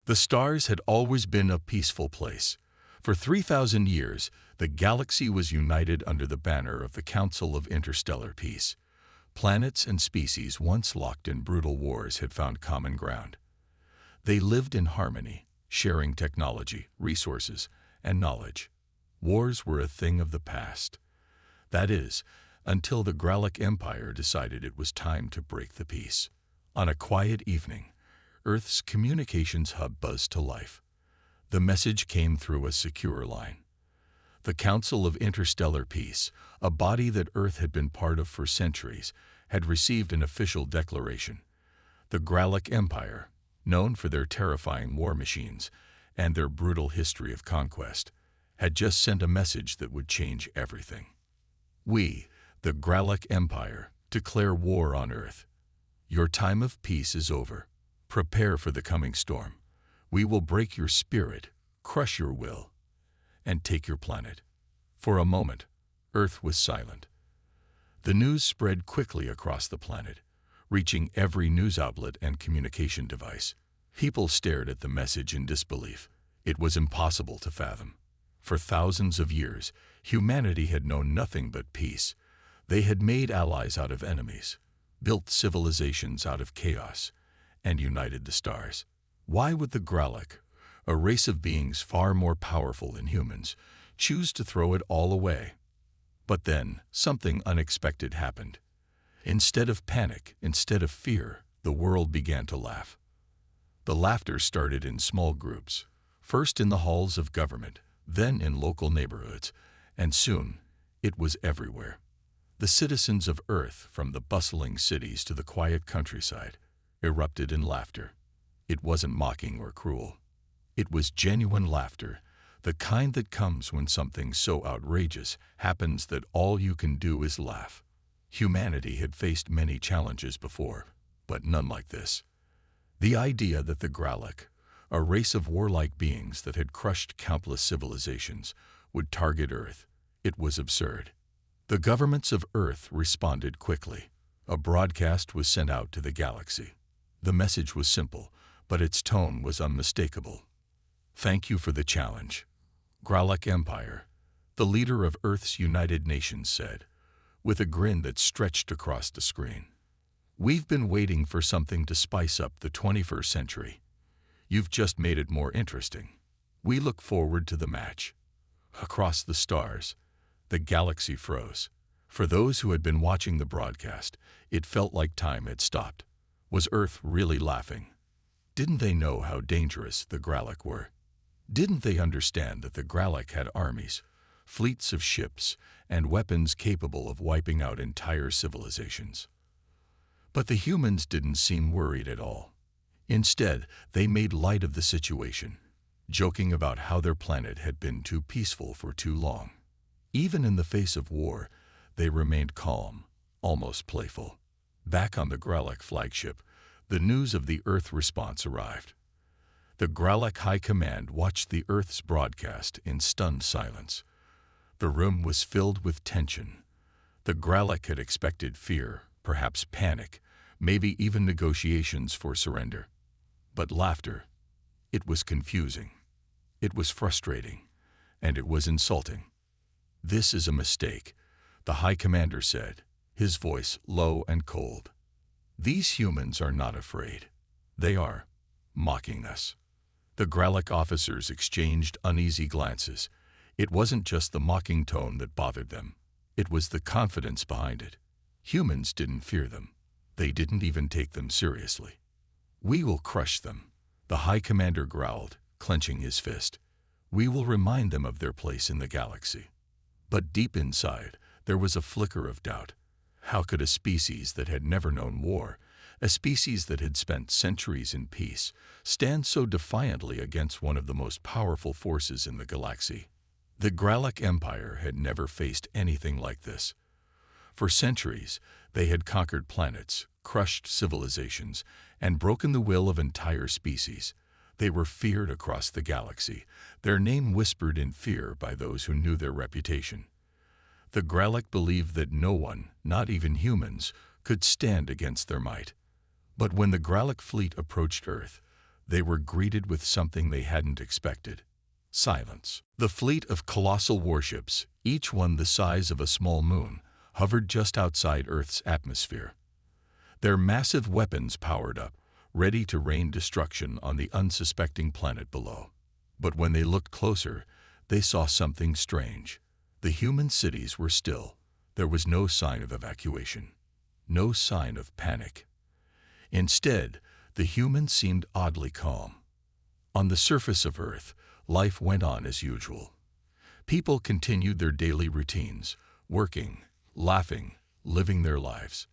The stars had always been a peaceful place. For 3,000 years, the galaxy was united under the banner of the Council of Interstellar Peace. Planets and species once locked in brutal wars had found common ground. They lived in harmony, sharing technology, resources, and knowledge. Wars were a thing of the past. That is, until the Grallic Empire decided it was time to break the peace. On a quiet evening, Earth's communications hub buzzed to life. The message came through a secure line. The Council of Interstellar Peace, a body that Earth had been part of for centuries, had received an official declaration. The Grallic Empire, known for their terrifying war machines and their brutal history of conquest, had just sent a message that would change everything. We, the Grallic Empire, declare war on Earth. Your time of peace is over. Prepare for the coming storm. We will break your spirit, crush your will, and take your planet. For a moment, Earth was silent. The news spread quickly across the planet, reaching every news outlet and communication device. People stared at the message in disbelief. It was impossible to fathom. For thousands of years, humanity had known nothing but peace. They had made allies out of enemies, built civilizations out of chaos, and united the stars. Why would the Grallic, a race of beings far more powerful than humans, choose to throw it all away? But then, something unexpected happened. Instead of panic, instead of fear, the world began to laugh. The laughter started in small groups, first in the halls of government, then in local neighborhoods, and soon it was everywhere. The citizens of Earth, from the bustling cities to the quiet countryside, erupted in laughter. It wasn't mocking or cruel. It was genuine laughter, the kind that comes when something so outrageous happens that all you can do is laugh. Humanity had faced many challenges before, but none like this. The idea that the Grallic, a race of warlike beings that had crushed countless civilizations, would target Earth, it was absurd. The governments of Earth responded quickly. A broadcast was sent out to the galaxy. The message was simple, but its tone was unmistakable. Thank you for the challenge. Grallic Empire, the leader of Earth's United Nations said, with a grin that stretched across the screen. We've been waiting for something to spice up the 21st century. You've just made it more interesting. We look forward to the match. Across the stars, the galaxy froze. For those who had been watching the broadcast, it felt like time had stopped. Was Earth really laughing? Didn't they know how dangerous the Grallic were? Didn't they understand that the Grallic had armies, fleets of ships, and weapons capable of wiping out entire civilizations? But the humans didn't seem worried at all. Instead, they made light of the situation, joking about how their planet had been too peaceful for too long. Even in the face of war, they remained calm, almost playful. Back on the Grallic flagship, the news of the Earth response arrived. The Grallic High Command watched the Earth's broadcast in stunned silence. The room was filled with tension. The Grallic had expected fear, perhaps panic, maybe even negotiations for surrender. But laughter, it was confusing. It was frustrating, and it was insulting. This is a mistake, the High Commander said, his voice low and cold. These humans are not afraid. They are mocking us. The Grallic officers exchanged uneasy glances. It wasn't just the mocking tone that bothered them. It was the confidence behind it. Humans didn't fear them. They didn't even take them seriously. We will crush them, the High Commander growled, clenching his fist. We will remind them of their place in the galaxy. But deep inside, there was a flicker of doubt. How could a species that had never known war, a species that had spent centuries in peace, stand so defiantly against one of the most powerful forces in the galaxy? The Grallic Empire had never faced anything like this. For centuries, they had conquered planets, crushed civilizations, and broken the will of entire species. They were feared across the galaxy, their name whispered in fear by those who knew their reputation. The Grallic believed that no one, not even humans, could stand against their might. But when the Grallic fleet approached Earth, they were greeted with something they hadn't expected: silence. The fleet of colossal warships, each one the size of a small moon, hovered just outside Earth's atmosphere. Their massive weapons powered up, ready to rain destruction on the unsuspecting planet below. But when they looked closer, they saw something strange. The human cities were still. There was no sign of evacuation, no sign of panic. Instead, the humans seemed oddly calm. On the surface of Earth, life went on as usual. People continued their daily routines, working, laughing, living their lives.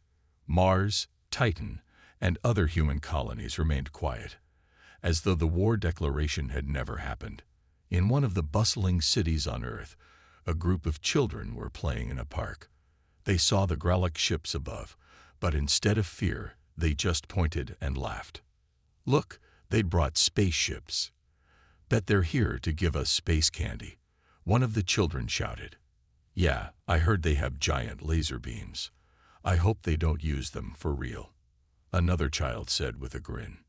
Mars, Titan, and other human colonies remained quiet, as though the war declaration had never happened. In one of the bustling cities on Earth, a group of children were playing in a park. They saw the Gralak ships above, but instead of fear, they just pointed and laughed. "Look, they'd brought spaceships. Bet they're here to give us space candy," one of the children shouted. "Yeah, I heard they have giant laser beams. I hope they don't use them for real," another child said with a grin.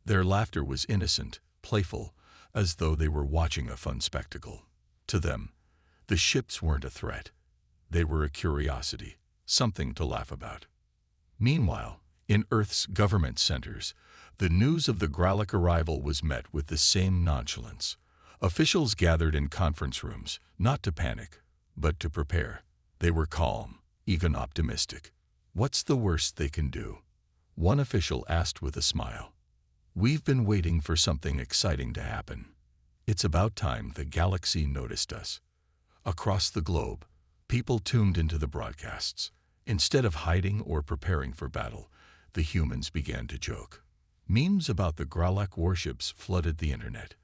Their laughter was innocent, playful, as though they were watching a fun spectacle. To them, the ships weren't a threat. They were a curiosity, something to laugh about. Meanwhile, in Earth's government centers, the news of the Gralak arrival was met with the same nonchalance. Officials gathered in conference rooms, not to panic, but to prepare. They were calm, even optimistic. "What's the worst they can do?" one official asked with a smile. "We've been waiting for something exciting to happen. It's about time the galaxy noticed us." Across the globe, people tuned into the broadcasts. Instead of hiding or preparing for battle, the humans began to joke. Memes about the Gralak warships flooded the internet.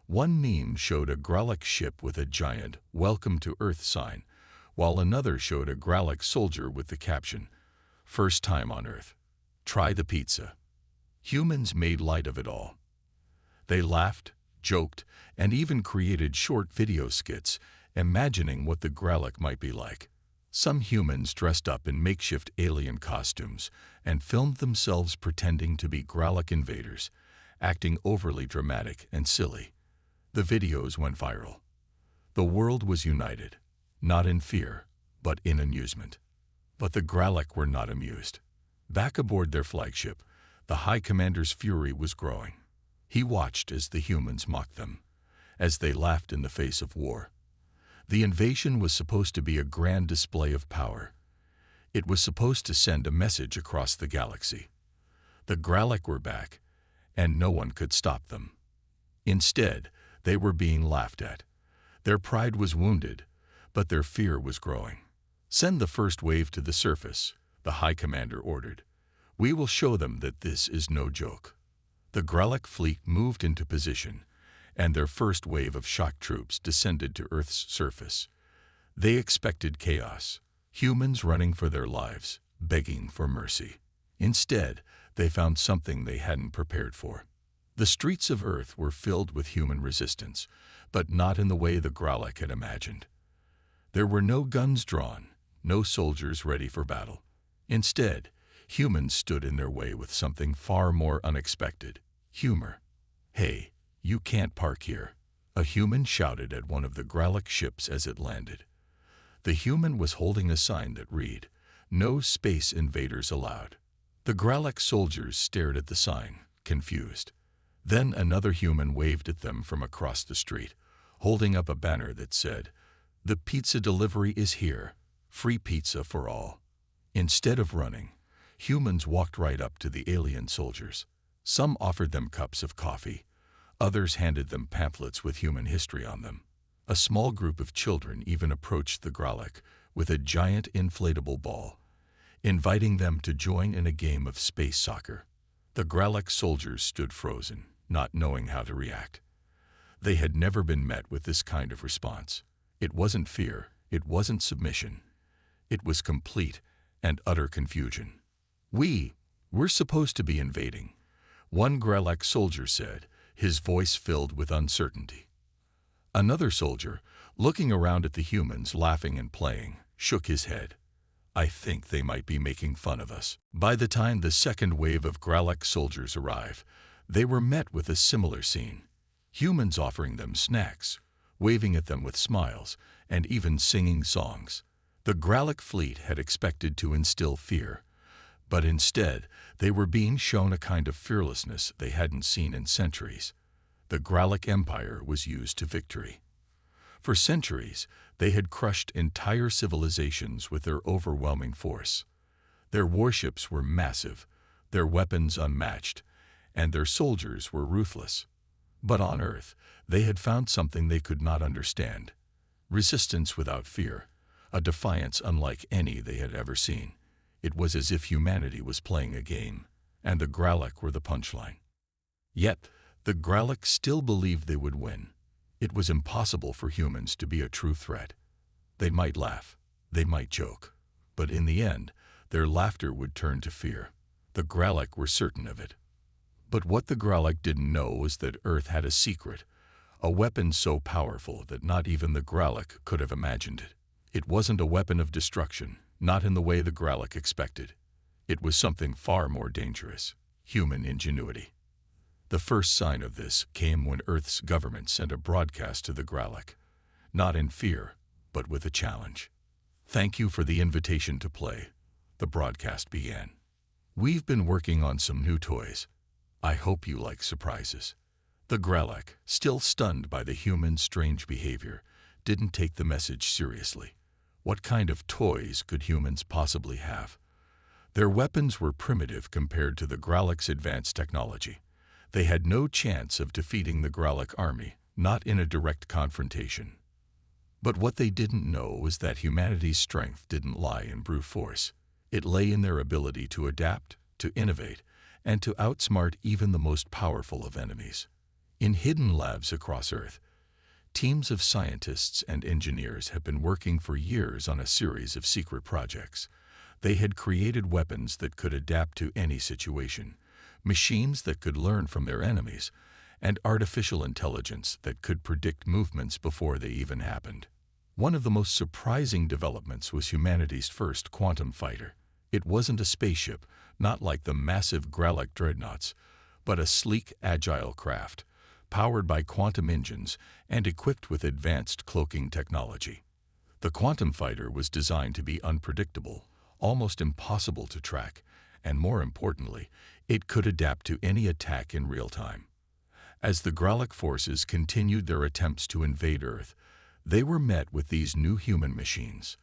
One meme showed a Gralak ship with a giant "Welcome to Earth" sign, while another showed a Gralak soldier with the caption, "First time on Earth. Try the pizza." Humans made light of it all. They laughed, joked, and even created short video skits, imagining what the Gralak might be like. Some humans dressed up in makeshift alien costumes and filmed themselves pretending to be Gralak invaders, acting overly dramatic and silly. The videos went viral. The world was united, not in fear, but in amusement. But the Gralak were not amused. Back aboard their flagship, the High Commander's fury was growing. He watched as the humans mocked them, as they laughed in the face of war. The invasion was supposed to be a grand display of power. It was supposed to send a message across the galaxy. The Gralak were back, and no one could stop them. Instead, they were being laughed at. Their pride was wounded, but their fear was growing. "Send the first wave to the surface," the High Commander ordered. "We will show them that this is no joke." The Gralak fleet moved into position, and their first wave of shock troops descended to Earth's surface. They expected chaos, humans running for their lives, begging for mercy. Instead, they found something they hadn't prepared for. The streets of Earth were filled with human resistance, but not in the way the Gralak had imagined. There were no guns drawn, no soldiers ready for battle. Instead, humans stood in their way with something far more unexpected: humor. "Hey, you can't park here," a human shouted at one of the Gralak ships as it landed. The human was holding a sign that read, "No space invaders allowed." The Gralak soldiers stared at the sign, confused. Then another human waved at them from across the street, holding up a banner that said, "The pizza delivery is here. Free pizza for all." Instead of running, humans walked right up to the alien soldiers. Some offered them cups of coffee. Others handed them pamphlets with human history on them. A small group of children even approached the Gralak with a giant inflatable ball, inviting them to join in a game of space soccer. The Gralak soldiers stood frozen, not knowing how to react. They had never been met with this kind of response. It wasn't fear, it wasn't submission. It was complete and utter confusion. We're supposed to be invading," one Gralak soldier said, his voice filled with uncertainty. Another soldier, looking around at the humans laughing and playing, shook his head. "I think they might be making fun of us." By the time the second wave of Gralak soldiers arrived, They were met with a similar scene. Humans offering them snacks, waving at them with smiles, and even singing songs. The Gralak fleet had expected to instill fear, but instead they were being shown a kind of fearlessness they hadn't seen in centuries. The Gralak Empire was used to victory. For centuries, they had crushed entire civilizations with their overwhelming force. Their warships were massive, their weapons unmatched, and their soldiers were ruthless. But on Earth, they had found something they could not understand. Resistance without fear, a defiance unlike any they had ever seen. It was as if humanity was playing a game, and the Gralak were the punchline. Yet, the Gralak still believed they would win. It was impossible for humans to be a true threat. They might laugh, they might joke, but in the end, their laughter would turn to fear. The Gralak were certain of it. But what the Gralak didn't know was that Earth had a secret, a weapon so powerful that not even the Gralak could have imagined it. It wasn't a weapon of destruction, not in the way the Gralak expected. It was something far more dangerous, human ingenuity. The first sign of this came when Earth's government sent a broadcast to the Gralak, not in fear, but with a challenge. "Thank you for the invitation to play," the broadcast began. "We've been working on some new toys. I hope you like surprises." The Gralak, still stunned by the humans' strange behavior, didn't take the message seriously. What kind of toys could humans possibly have? Their weapons were primitive compared to the Gralak's advanced technology. They had no chance of defeating the Gralak army, not in a direct confrontation. But what they didn't know was that humanity's strength didn't lie in brute force. It lay in their ability to adapt, to innovate, and to outsmart even the most powerful of enemies. In hidden labs across Earth, teams of scientists and engineers have been working for years on a series of secret projects. They had created weapons that could adapt to any situation, machines that could learn from their enemies, and artificial intelligence that could predict movements before they even happened. One of the most surprising developments was humanity's first quantum fighter. It wasn't a spaceship, not like the massive Gralak dreadnoughts, but a sleek, agile craft, powered by quantum engines and equipped with advanced cloaking technology. The quantum fighter was designed to be unpredictable, almost impossible to track, and more importantly, it could adapt to any attack in real time. As the Gralak forces continued their attempts to invade Earth, they were met with these new human machines.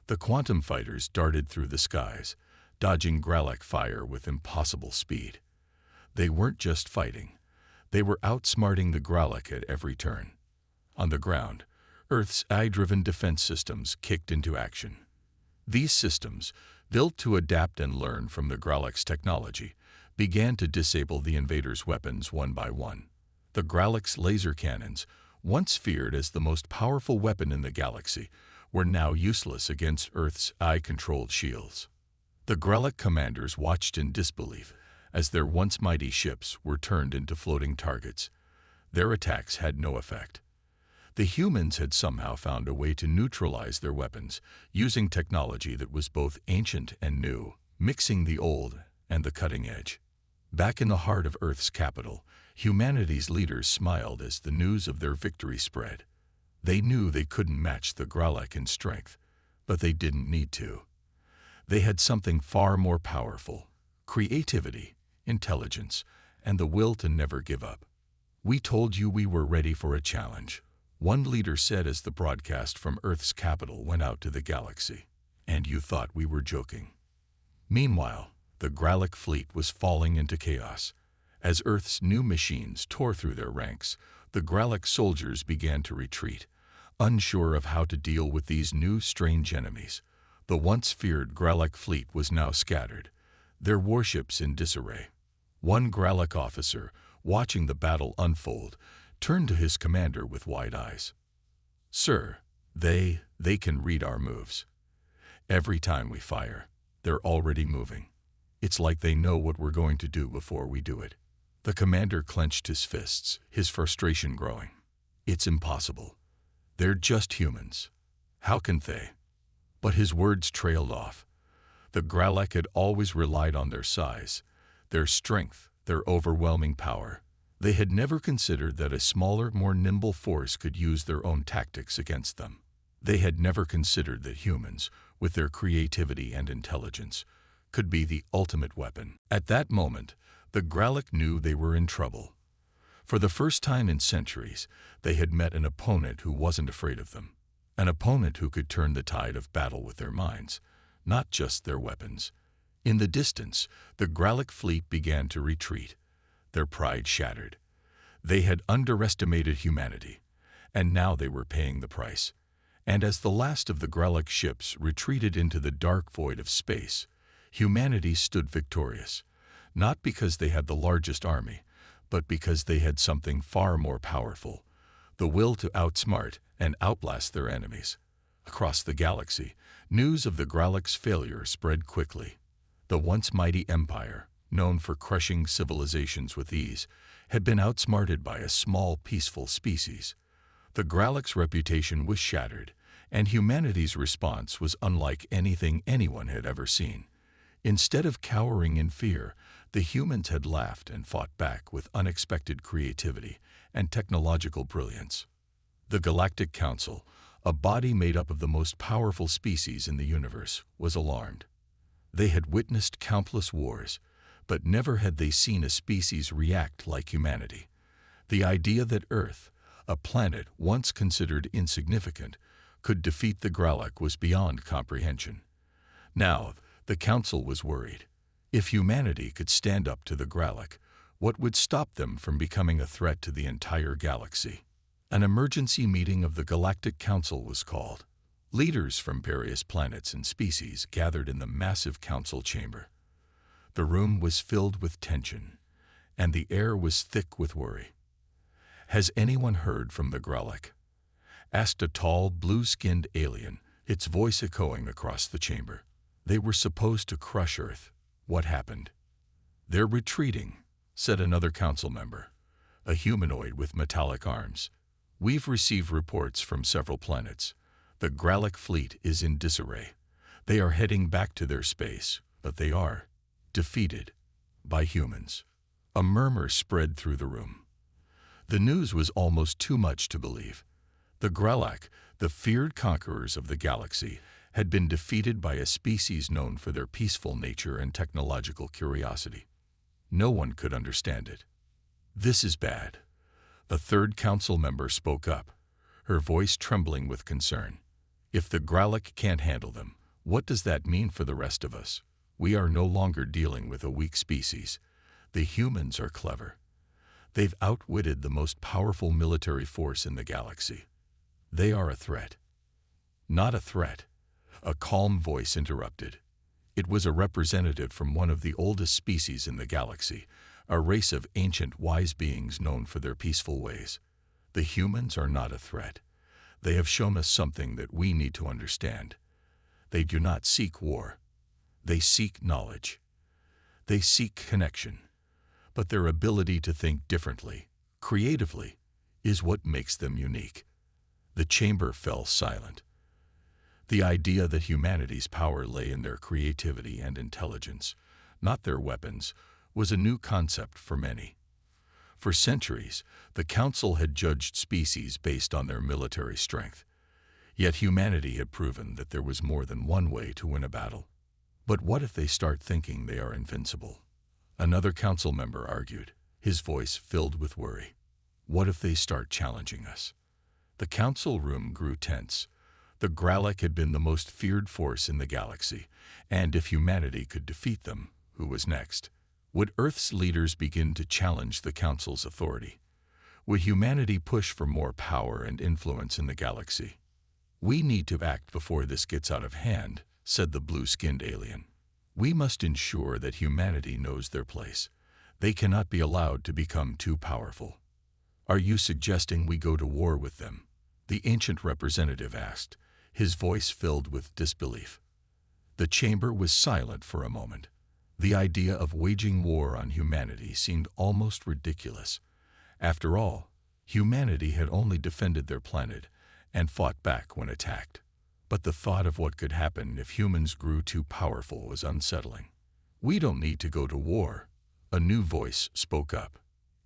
The quantum fighters darted through the skies, dodging Gralak fire with impossible speed. They weren't just fighting. They were outsmarting the Gralak at every turn. On the ground, Earth's AI-driven defense systems kicked into action. These systems, built to adapt and learn from the Gralak's technology, began to disable the invaders' weapons one by one. The Gralak's laser cannons, once feared as the most powerful weapon in the galaxy, were now useless against Earth's AI-controlled shields. The Gralak commanders watched in disbelief as their once mighty ships were turned into floating targets. Their attacks had no effect. The humans had somehow found a way to neutralize their weapons, using technology that was both ancient and new, mixing the old and the cutting edge. Back in the heart of Earth's capital, humanity's leaders smiled as the news of their victory spread. They knew they couldn't match the Gralak in strength, but they didn't need to. They had something far more powerful: creativity, intelligence, and the will to never give up. "We told you we were ready for a challenge," one leader said as the broadcast from Earth's capital went out to the galaxy. "And you thought we were joking." Meanwhile, the Gralak fleet was falling into chaos. As Earth's new machines tore through their ranks, the Gralak soldiers began to retreat, unsure of how to deal with these new, strange enemies. The once feared Gralak fleet was now scattered, their warships in disarray. One Gralak officer, watching the battle unfold, turned to his commander with wide eyes. "Sir, they can read our moves. Every time we fire, they're already moving. It's like they know what we're going to do before we do it." The commander clenched his fists, his frustration growing. "It's impossible. They're just humans. How can they?" But his words trailed off. The Gralak had always relied on their size, their strength, their overwhelming power. They had never considered that a smaller, more nimble force could use their own tactics against them. They had never considered that humans, with their creativity and intelligence, could be the ultimate weapon. At that moment, the Gralak knew they were in trouble. For the first time in centuries, they had met an opponent who wasn't afraid of them. An opponent who could turn the tide of battle with their minds, not just their weapons. In the distance, the Gralak fleet began to retreat, their pride shattered. They had underestimated humanity, and now they were paying the price. And as the last of the Gralak ships retreated into the dark void of space, humanity stood victorious, not because they had the largest army, but because they had something far more powerful, the will to outsmart and outlast their enemies. Across the galaxy, news of the Gralak's failure spread quickly. The once mighty empire, known for crushing civilizations with ease, had been outsmarted by a small, peaceful species. The Gralak's reputation was shattered, and humanity's response was unlike anything anyone had ever seen. Instead of cowering in fear, the humans had laughed and fought back with unexpected creativity and technological brilliance. The Galactic Council, a body made up of the most powerful species in the universe, was alarmed. They had witnessed countless wars, but never had they seen a species react like humanity. The idea that Earth, a planet once considered insignificant, could defeat the Gralak was beyond comprehension. Now, the Council was worried. If humanity could stand up to the Gralak, what would stop them from becoming a threat to the entire galaxy? An emergency meeting of the Galactic Council was called. Leaders from various planets and species gathered in the massive council chamber. The room was filled with tension, and the air was thick with worry. "Has anyone heard from the Gralak?" asked a tall, blue-skinned alien, its voice echoing across the chamber. "They were supposed to crush Earth. What happened?" "They're retreating," said another council member, a humanoid with metallic arms. "We've received reports from several planets. The Gralak fleet is in disarray. They are heading back to their space, but they are defeated by humans." A murmur spread through the room. The news was almost too much to believe. The Gralak, the feared conquerors of the galaxy, had been defeated by a species known for their peaceful nature and technological curiosity. No one could understand it. "This is bad." A third council member spoke up, her voice trembling with concern. "If the Gralak can't handle them, what does that mean for the rest of us? We are no longer dealing with a weak species. The humans are clever. They've outwitted the most powerful military force in the galaxy. They are a threat." "Not a threat," a calm voice interrupted. It was a representative from one of the oldest species in the galaxy, a race of ancient wise beings known for their peaceful ways. "The humans are not a threat. They have shown us something that we need to understand. They do not seek war. They seek knowledge. They seek connection. But their ability to think differently, creatively, is what makes them unique." The chamber fell silent. The idea that humanity's power lay in their creativity and intelligence, not their weapons, was a new concept for many. For centuries, the Council had judged species based on their military strength. Yet humanity had proven that there was more than one way to win a battle. "But what if they start thinking they are invincible?" Another council member argued, his voice filled with worry. "What if they start challenging us?" The council room grew tense. The Gralak had been the most feared force in the galaxy, and if humanity could defeat them, who was next? Would Earth's leaders begin to challenge the Council's authority? Would humanity push for more power and influence in the galaxy? "We need to act before this gets out of hand," said the blue-skinned alien. "We must ensure that humanity knows their place. They cannot be allowed to become too powerful." "Are you suggesting we go to war with them?" the ancient representative asked, his voice filled with disbelief. The chamber was silent for a moment. The idea of waging war on humanity seemed almost ridiculous. After all, humanity had only defended their planet and fought back when attacked. But the thought of what could happen if humans grew too powerful was unsettling. "We don't need to go to war," a new voice spoke up.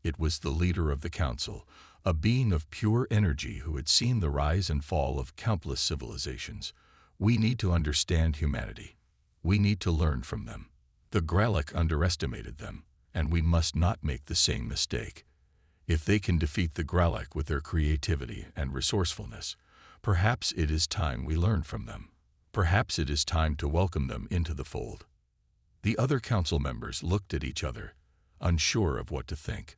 It was the leader of the council, a being of pure energy who had seen the rise and fall of countless civilizations. We need to understand humanity. We need to learn from them. The Gralak underestimated them, and we must not make the same mistake. If they can defeat the Gralak with their creativity and resourcefulness, perhaps it is time we learn from them. Perhaps it is time to welcome them into the fold. The other council members looked at each other, unsure of what to think.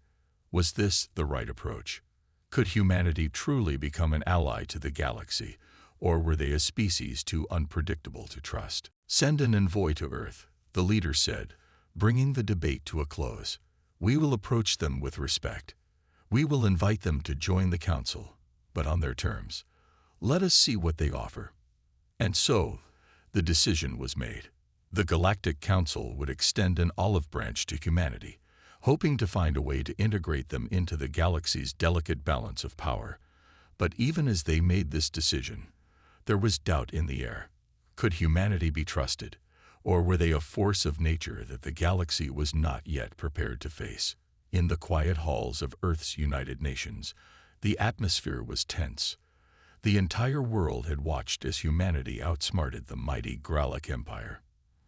Was this the right approach? Could humanity truly become an ally to the galaxy, or were they a species too unpredictable to trust? Send an envoy to Earth, the leader said, bringing the debate to a close. We will approach them with respect. We will invite them to join the council, but on their terms. Let us see what they offer. And so, the decision was made. The Galactic Council would extend an olive branch to humanity, hoping to find a way to integrate them into the galaxy's delicate balance of power. But even as they made this decision, there was doubt in the air. Could humanity be trusted, or were they a force of nature that the galaxy was not yet prepared to face? In the quiet halls of Earth's United Nations, the atmosphere was tense. The entire world had watched as humanity outsmarted the mighty Gralak Empire.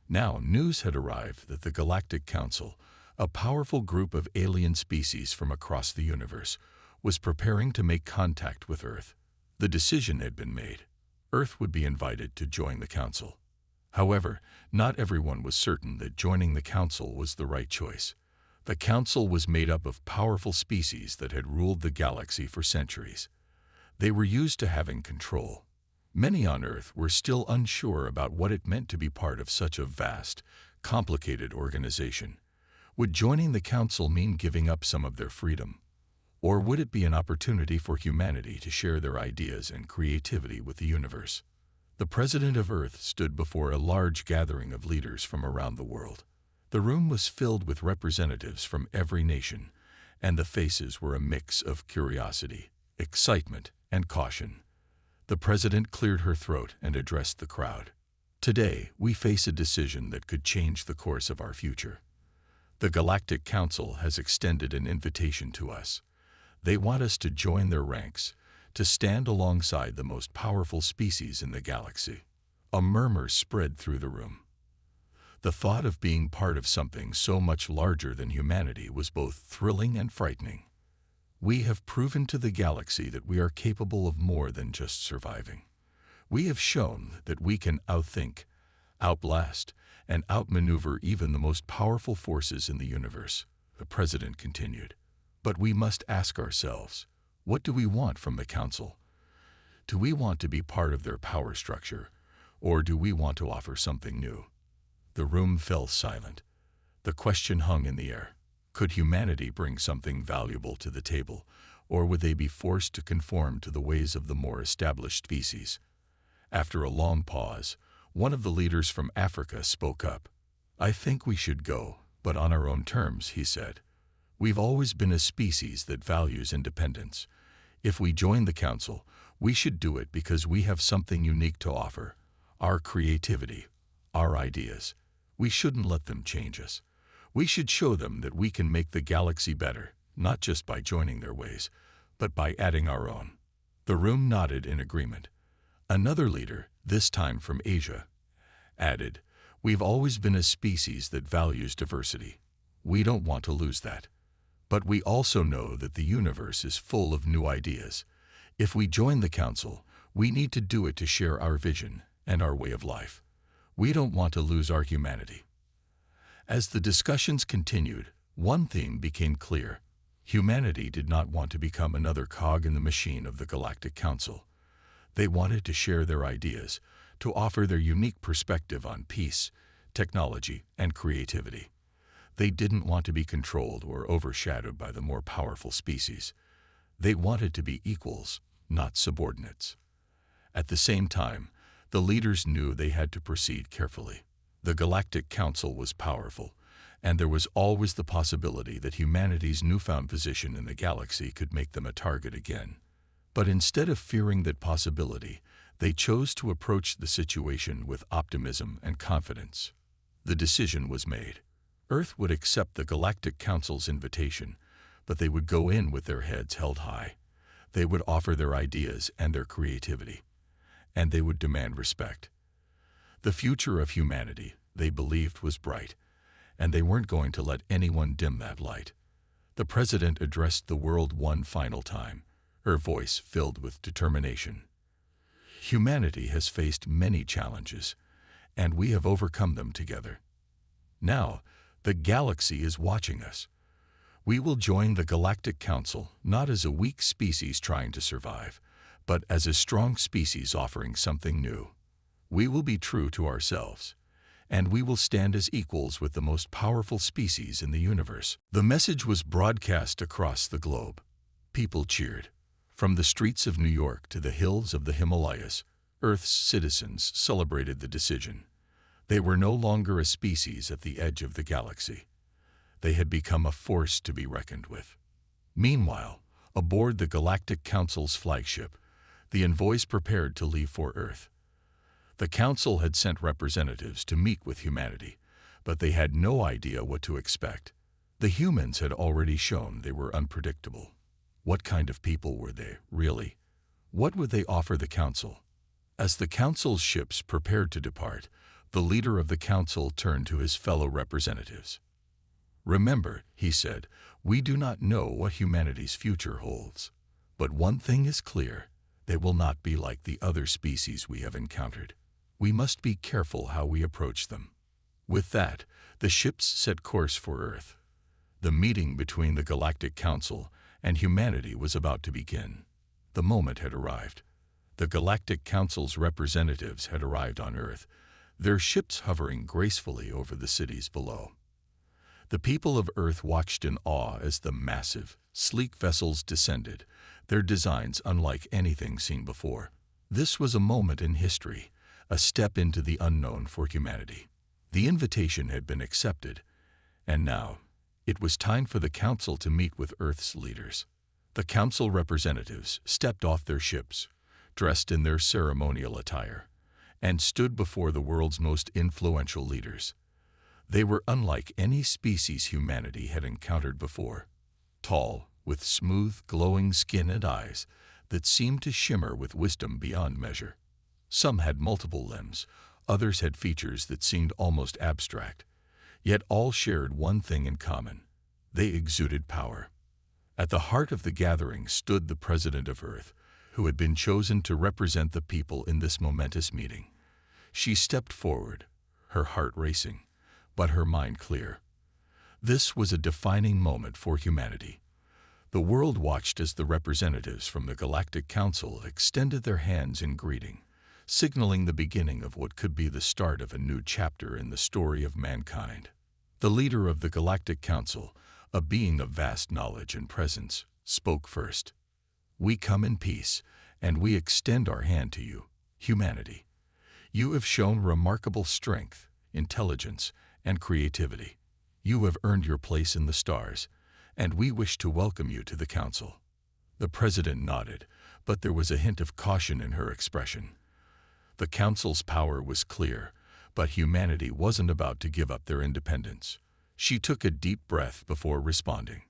Now news had arrived that the Galactic Council, a powerful group of alien species from across the universe, was preparing to make contact with Earth. The decision had been made. Earth would be invited to join the Council. However, not everyone was certain that joining the Council was the right choice. The Council was made up of powerful species that had ruled the galaxy for centuries. They were used to having control. Many on Earth were still unsure about what it meant to be part of such a vast, complicated organization. Would joining the Council mean giving up some of their freedom? Or would it be an opportunity for humanity to share their ideas and creativity with the universe? The President of Earth stood before a large gathering of leaders from around the world. The room was filled with representatives from every nation, and the faces were a mix of curiosity, excitement, and caution. The President cleared her throat and addressed the crowd. Today, we face a decision that could change the course of our future. The Galactic Council has extended an invitation to us. They want us to join their ranks, to stand alongside the most powerful species in the galaxy. A murmur spread through the room. The thought of being part of something so much larger than humanity was both thrilling and frightening. We have proven to the galaxy that we are capable of more than just surviving. We have shown that we can outthink, outblast, and outmaneuver even the most powerful forces in the universe, the President continued. But we must ask ourselves, what do we want from the Council? Do we want to be part of their power structure, or do we want to offer something new? The room fell silent. The question hung in the air. Could humanity bring something valuable to the table, or would they be forced to conform to the ways of the more established species? After a long pause, one of the leaders from Africa spoke up. I think we should go, but on our own terms, he said. We've always been a species that values independence. If we join the Council, we should do it because we have something unique to offer. Our creativity, our ideas. We shouldn't let them change us. We should show them that we can make the galaxy better, not just by joining their ways, but by adding our own. The room nodded in agreement. Another leader, this time from Asia, added, We've always been a species that values diversity. We don't want to lose that. But we also know that the universe is full of new ideas. If we join the Council, we need to do it to share our vision and our way of life. We don't want to lose our humanity. As the discussions continued, one theme became clear. Humanity did not want to become another cog in the machine of the Galactic Council. They wanted to share their ideas, to offer their unique perspective on peace, technology, and creativity. They didn't want to be controlled or overshadowed by the more powerful species. They wanted to be equals, not subordinates. At the same time, the leaders knew they had to proceed carefully. The Galactic Council was powerful, and there was always the possibility that humanity's newfound position in the galaxy could make them a target again. But instead of fearing that possibility, they chose to approach the situation with optimism and confidence. The decision was made. Earth would accept the Galactic Council's invitation, but they would go in with their heads held high. They would offer their ideas and their creativity, and they would demand respect. The future of humanity, they believed, was bright, and they weren't going to let anyone dim that light. The president addressed the world one final time, her voice filled with determination. Humanity has faced many challenges, and we have overcome them together. Now, the galaxy is watching us. We will join the Galactic Council not as a weak species trying to survive, but as a strong species offering something new. We will be true to ourselves, and we will stand as equals with the most powerful species in the universe. The message was broadcast across the globe. People cheered. From the streets of New York to the hills of the Himalayas, Earth's citizens celebrated the decision. They were no longer a species at the edge of the galaxy. They had become a force to be reckoned with. Meanwhile, aboard the Galactic Council's flagship, the envoys prepared to leave for Earth. The Council had sent representatives to meet with humanity, but they had no idea what to expect. The humans had already shown they were unpredictable. What kind of people were they, really? What would they offer the Council? As the Council's ships prepared to depart, the leader of the Council turned to his fellow representatives. "Remember," he said, "we do not know what humanity's future holds. But one thing is clear, they will not be like the other species we have encountered. We must be careful how we approach them." With that, the ships set course for Earth. The meeting between the Galactic Council and humanity was about to begin. The moment had arrived. The Galactic Council's representatives had arrived on Earth, their ships hovering gracefully over the cities below. The people of Earth watched in awe as the massive, sleek vessels descended, their designs unlike anything seen before. This was a moment in history, a step into the unknown for humanity. The invitation had been accepted, and now it was time for the Council to meet with Earth's leaders. The Council representatives stepped off their ships, dressed in their ceremonial attire, and stood before the world's most influential leaders. They were unlike any species humanity had encountered before. Tall, with smooth, glowing skin and eyes that seemed to shimmer with wisdom beyond measure. Some had multiple limbs, others had features that seemed almost abstract, yet all shared one thing in common. They exuded power. At the heart of the gathering stood the President of Earth, who had been chosen to represent the people in this momentous meeting. She stepped forward, her heart racing, but her mind clear. This was a defining moment for humanity. The world watched as the representatives from the Galactic Council extended their hands in greeting, signaling the beginning of what could be the start of a new chapter in the story of mankind. The leader of the Galactic Council, a being of vast knowledge and presence, spoke first. "We come in peace, and we extend our hand to you, humanity. You have shown remarkable strength, intelligence, and creativity. You have earned your place in the stars, and we wish to welcome you to the Council." The President nodded, but there was a hint of caution in her expression. The Council's power was clear, but humanity wasn't about to give up their independence. She took a deep breath before responding.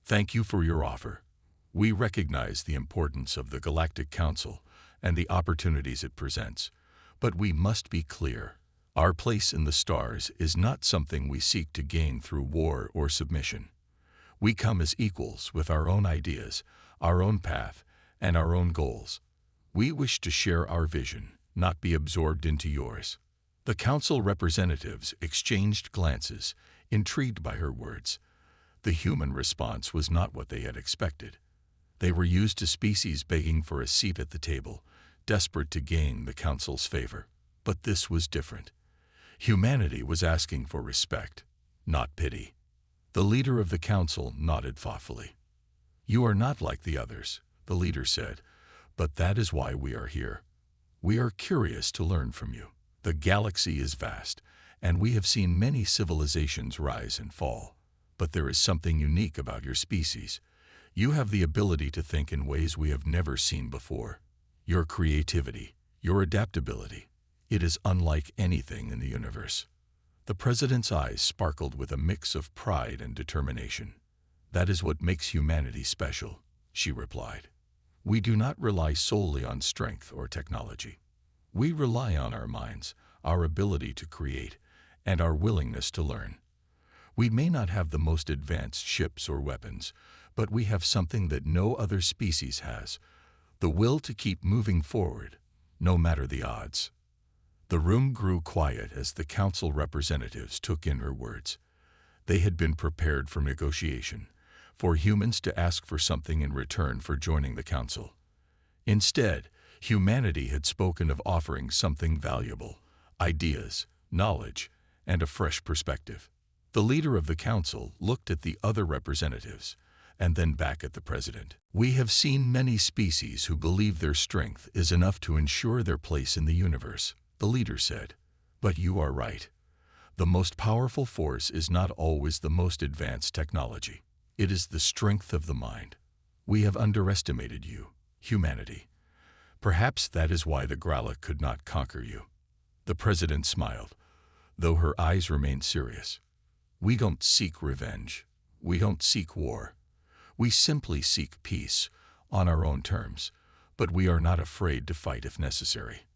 "Thank you for your offer. We recognize the importance of the Galactic Council and the opportunities it presents, but we must be clear. Our place in the stars is not something we seek to gain through war or submission. We come as equals with our own ideas, our own path, and our own goals. We wish to share our vision, not be absorbed into yours." The Council representatives exchanged glances, intrigued by her words. The human response was not what they had expected. They were used to species begging for a seat at the table, desperate to gain the Council's favor. But this was different. Humanity was asking for respect, not pity. The leader of the Council nodded thoughtfully. "You are not like the others," the leader said, "but that is why we are here. We are curious to learn from you. The galaxy is vast, and we have seen many civilizations rise and fall. But there is something unique about your species. You have the ability to think in ways we have never seen before. Your creativity, your adaptability, it is unlike anything in the universe." The president's eyes sparkled with a mix of pride and determination. "That is what makes humanity special," she replied. "We do not rely solely on strength or technology. We rely on our minds, our ability to create, and our willingness to learn. We may not have the most advanced ships or weapons, but we have something that no other species has: the will to keep moving forward, no matter the odds." The room grew quiet as the council representatives took in her words. They had been prepared for negotiation, for humans to ask for something in return for joining the council. Instead, humanity had spoken of offering something valuable: ideas, knowledge, and a fresh perspective. The leader of the council looked at the other representatives and then back at the president. "We have seen many species who believe their strength is enough to ensure their place in the universe," the leader said. "But you are right. The most powerful force is not always the most advanced technology. It is the strength of the mind. We have underestimated you, humanity. Perhaps that is why the Gralloch could not conquer you." The president smiled, though her eyes remained serious. "We don't seek revenge. We don't seek war. We simply seek peace, on our own terms, but we are not afraid to fight if necessary.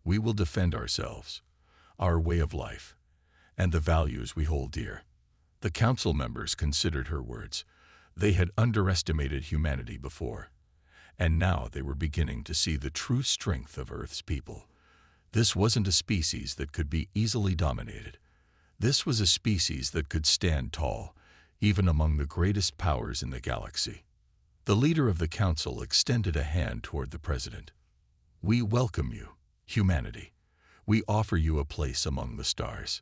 We will defend ourselves, our way of life, and the values we hold dear." The council members considered her words. They had underestimated humanity before, and now they were beginning to see the true strength of Earth's people. This wasn't a species that could be easily dominated. This was a species that could stand tall, even among the greatest powers in the galaxy. The leader of the council extended a hand toward the president. "We welcome you, humanity. We offer you a place among the stars.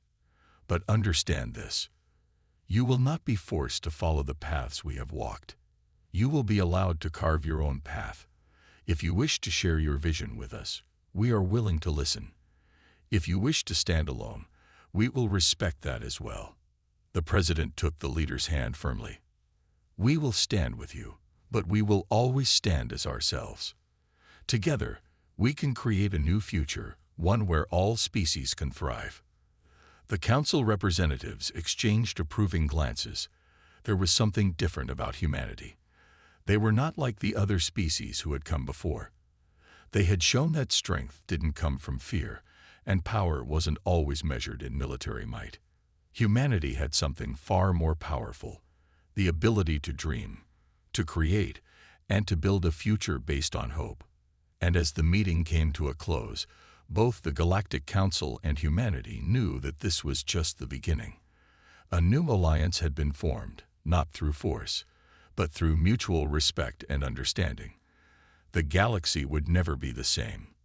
But understand this: you will not be forced to follow the paths we have walked. You will be allowed to carve your own path. If you wish to share your vision with us, we are willing to listen. If you wish to stand alone, we will respect that as well." The president took the leader's hand firmly. "We will stand with you, but we will always stand as ourselves. Together, we can create a new future, one where all species can thrive." The council representatives exchanged approving glances. There was something different about humanity. They were not like the other species who had come before. They had shown that strength didn't come from fear, and power wasn't always measured in military might. Humanity had something far more powerful: the ability to dream, to create, and to build a future based on hope. And as the meeting came to a close, both the Galactic Council and humanity knew that this was just the beginning. A new alliance had been formed, not through force, but through mutual respect and understanding. The galaxy would never be the same.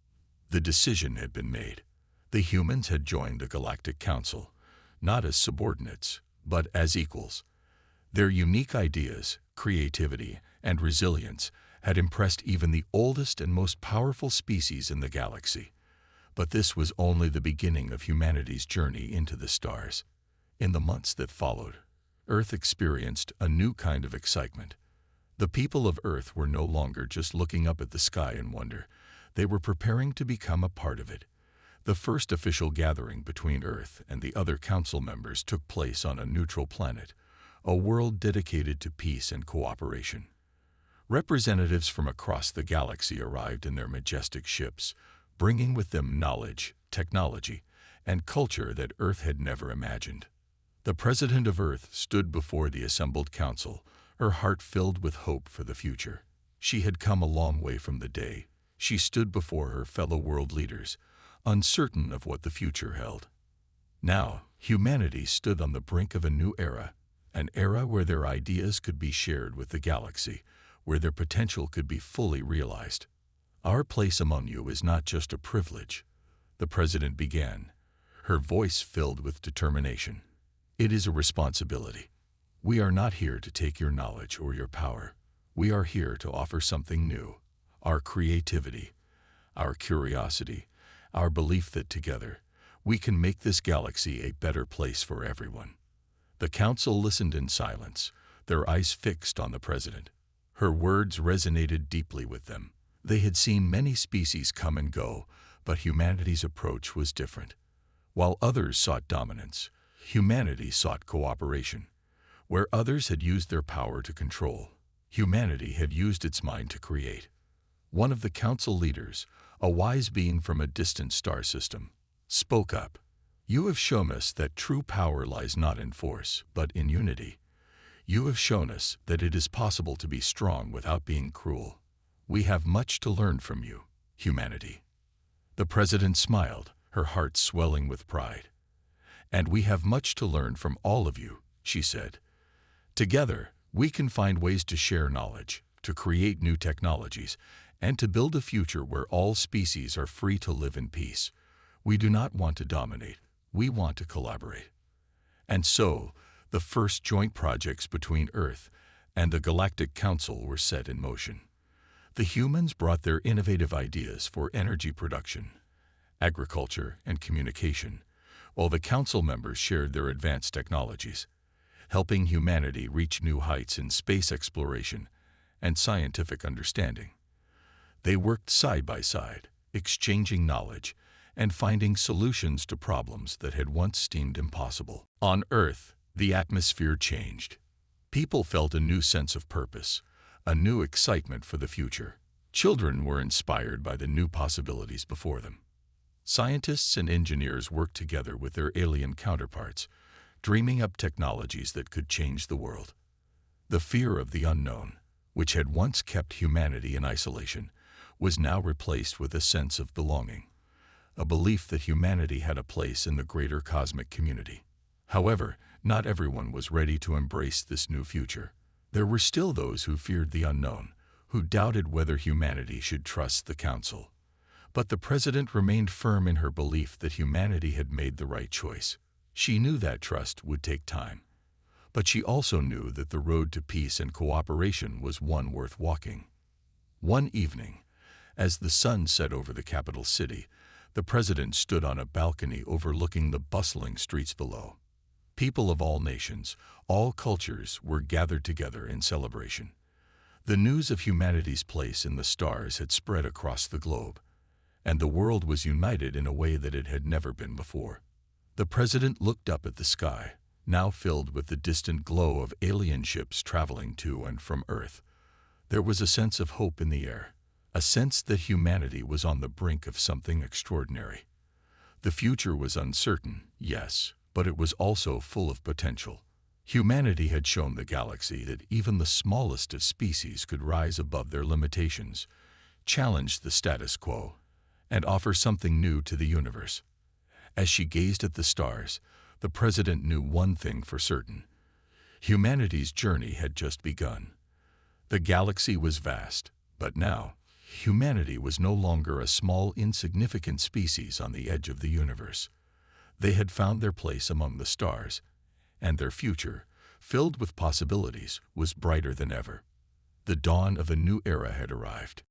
The decision had been made. The humans had joined the Galactic Council, not as subordinates, but as equals. Their unique ideas, creativity, and resilience had impressed even the oldest and most powerful species in the galaxy. But this was only the beginning of humanity's journey into the stars. In the months that followed, Earth experienced a new kind of excitement. The people of Earth were no longer just looking up at the sky in wonder. They were preparing to become a part of it. The first official gathering between Earth and the other council members took place on a neutral planet, a world dedicated to peace and cooperation. Representatives from across the galaxy arrived in their majestic ships, bringing with them knowledge, technology, and culture that Earth had never imagined. The President of Earth stood before the assembled council, her heart filled with hope for the future. She had come a long way from the day she stood before her fellow world leaders, uncertain of what the future held. Now, humanity stood on the brink of a new era, an era where their ideas could be shared with the galaxy, where their potential could be fully realized. "Our place among you is not just a privilege," the president began, her voice filled with determination. "It is a responsibility. We are not here to take your knowledge or your power. We are here to offer something new: our creativity, our curiosity, our belief that together we can make this galaxy a better place for everyone." The council listened in silence, their eyes fixed on the president. Her words resonated deeply with them. They had seen many species come and go, but humanity's approach was different. While others sought dominance, Humanity sought cooperation. Where others had used their power to control, humanity had used its mind to create. One of the council leaders, a wise being from a distant star system, spoke up. "You have shown us that true power lies not in force, but in unity. You have shown us that it is possible to be strong without being cruel. We have much to learn from you, humanity." The president smiled, her heart swelling with pride. "And we have much to learn from all of you," she said. "Together, we can find ways to share knowledge, to create new technologies, and to build a future where all species are free to live in peace. We do not want to dominate. We want to collaborate." And so, the first joint projects between Earth and the Galactic Council were set in motion. The humans brought their innovative ideas for energy production, agriculture, and communication, while the council members shared their advanced technologies, helping humanity reach new heights in space exploration and scientific understanding. They worked side by side, exchanging knowledge and finding solutions to problems that had once seemed impossible. On Earth, the atmosphere changed. People felt a new sense of purpose, a new excitement for the future. Children were inspired by the new possibilities before them. Scientists and engineers worked together with their alien counterparts, dreaming up technologies that could change the world. The fear of the unknown, which had once kept humanity in isolation, was now replaced with a sense of belonging, a belief that humanity had a place in the greater cosmic community. However, not everyone was ready to embrace this new future. There were still those who feared the unknown, who doubted whether humanity should trust the council. But the president remained firm in her belief that humanity had made the right choice. She knew that trust would take time, but she also knew that the road to peace and cooperation was one worth walking. One evening, as the sun set over the capital city, the president stood on a balcony overlooking the bustling streets below. People of all nations, all cultures were gathered together in celebration. The news of humanity's place in the stars had spread across the globe, and the world was united in a way that it had never been before. The president looked up at the sky, now filled with the distant glow of alien ships traveling to and from Earth. There was a sense of hope in the air, a sense that humanity was on the brink of something extraordinary. The future was uncertain, yes, but it was also full of potential. Humanity had shown the galaxy that even the smallest of species could rise above their limitations, challenge the status quo, and offer something new to the universe. As she gazed at the stars, the president knew one thing for certain. Humanity's journey had just begun. The galaxy was vast, but now, humanity was no longer a small, insignificant species on the edge of the universe. They had found their place among the stars, and their future, filled with possibilities, was brighter than ever. The dawn of a new era had arrived.